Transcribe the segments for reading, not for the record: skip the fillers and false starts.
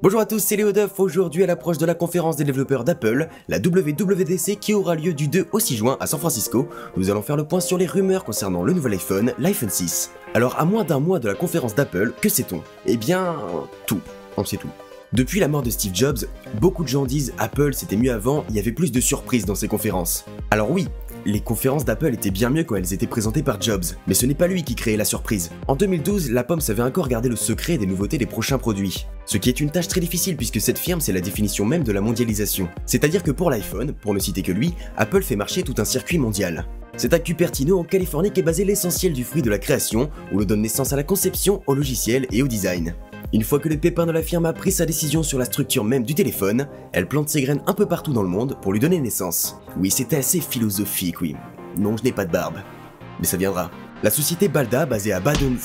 Bonjour à tous, c'est Léo Duff. Aujourd'hui, à l'approche de la conférence des développeurs d'Apple, la WWDC qui aura lieu du 2 au 6 juin à San Francisco, nous allons faire le point sur les rumeurs concernant le nouvel iPhone, l'iPhone 6. Alors à moins d'un mois de la conférence d'Apple, que sait-on? Eh bien, tout. On sait tout. Depuis la mort de Steve Jobs, beaucoup de gens disent Apple c'était mieux avant, il y avait plus de surprises dans ses conférences. Alors oui, les conférences d'Apple étaient bien mieux quand elles étaient présentées par Jobs, mais ce n'est pas lui qui créait la surprise. En 2012, la pomme savait encore garder le secret des nouveautés des prochains produits. Ce qui est une tâche très difficile puisque cette firme c'est la définition même de la mondialisation. C'est-à-dire que pour l'iPhone, pour ne citer que lui, Apple fait marcher tout un circuit mondial. C'est à Cupertino en Californie qu'est basé l'essentiel du fruit de la création, où l'on donne naissance à la conception, au logiciel et au design. Une fois que le pépin de la firme a pris sa décision sur la structure même du téléphone, elle plante ses graines un peu partout dans le monde pour lui donner naissance. Oui, c'était assez philosophique, oui. Non, je n'ai pas de barbe. Mais ça viendra. La société Balda, basée à Baden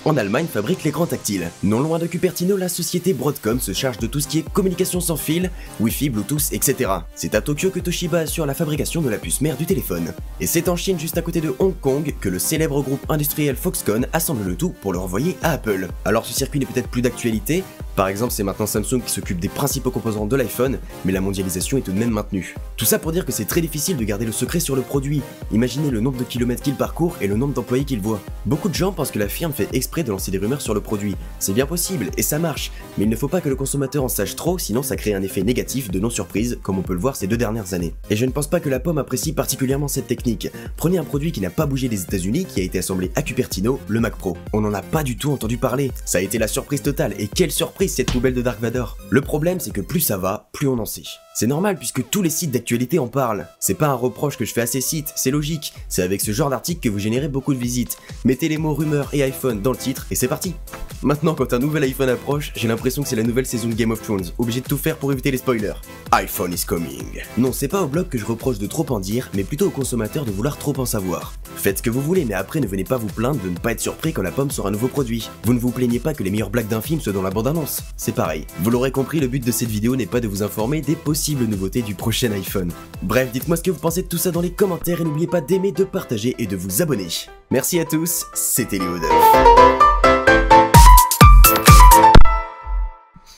en Allemagne, fabrique l'écran tactile. Non loin de Cupertino, la société Broadcom se charge de tout ce qui est communication sans fil, Wi-Fi, Bluetooth, etc. C'est à Tokyo que Toshiba assure la fabrication de la puce mère du téléphone. Et c'est en Chine, juste à côté de Hong Kong, que le célèbre groupe industriel Foxconn assemble le tout pour le renvoyer à Apple. Alors ce circuit n'est peut-être plus d'actualité, par exemple c'est maintenant Samsung qui s'occupe des principaux composants de l'iPhone, mais la mondialisation est tout de même maintenue. Tout ça pour dire que c'est très difficile de garder le secret sur le produit. Imaginez le nombre de kilomètres qu'il parcourt et le nombre d'employés qu'il voit. Beaucoup de gens pensent que la firme fait exprès de lancer des rumeurs sur le produit. C'est bien possible, et ça marche, mais il ne faut pas que le consommateur en sache trop, sinon ça crée un effet négatif de non-surprise, comme on peut le voir ces 2 dernières années. Et je ne pense pas que la pomme apprécie particulièrement cette technique. Prenez un produit qui n'a pas bougé des États-Unis, qui a été assemblé à Cupertino, le Mac Pro. On n'en a pas du tout entendu parler. Ça a été la surprise totale, et quelle surprise cette poubelle de Dark Vador. Le problème c'est que plus ça va, plus on en sait. C'est normal puisque tous les sites d'actualité en parlent. C'est pas un reproche que je fais à ces sites, c'est logique. C'est avec ce genre d'article que vous générez beaucoup de visites. Mettez les mots rumeurs et iPhone dans le titre et c'est parti. Maintenant quand un nouvel iPhone approche, j'ai l'impression que c'est la nouvelle saison de Game of Thrones, obligé de tout faire pour éviter les spoilers. iPhone is coming. Non, c'est pas au blog que je reproche de trop en dire, mais plutôt aux consommateurs de vouloir trop en savoir. Faites ce que vous voulez, mais après ne venez pas vous plaindre de ne pas être surpris quand la pomme sort un nouveau produit. Vous ne vous plaignez pas que les meilleures blagues d'un film soient dans la bande-annonce. C'est pareil. Vous l'aurez compris, le but de cette vidéo n'est pas de vous informer des possibles nouveautés du prochain iPhone. Bref, dites-moi ce que vous pensez de tout ça dans les commentaires et n'oubliez pas d'aimer, de partager et de vous abonner. Merci à tous, c'était Léo Duff.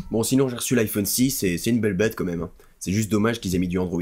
Bon, sinon j'ai reçu l'iPhone 6 et c'est une belle bête quand même. C'est juste dommage qu'ils aient mis du Android.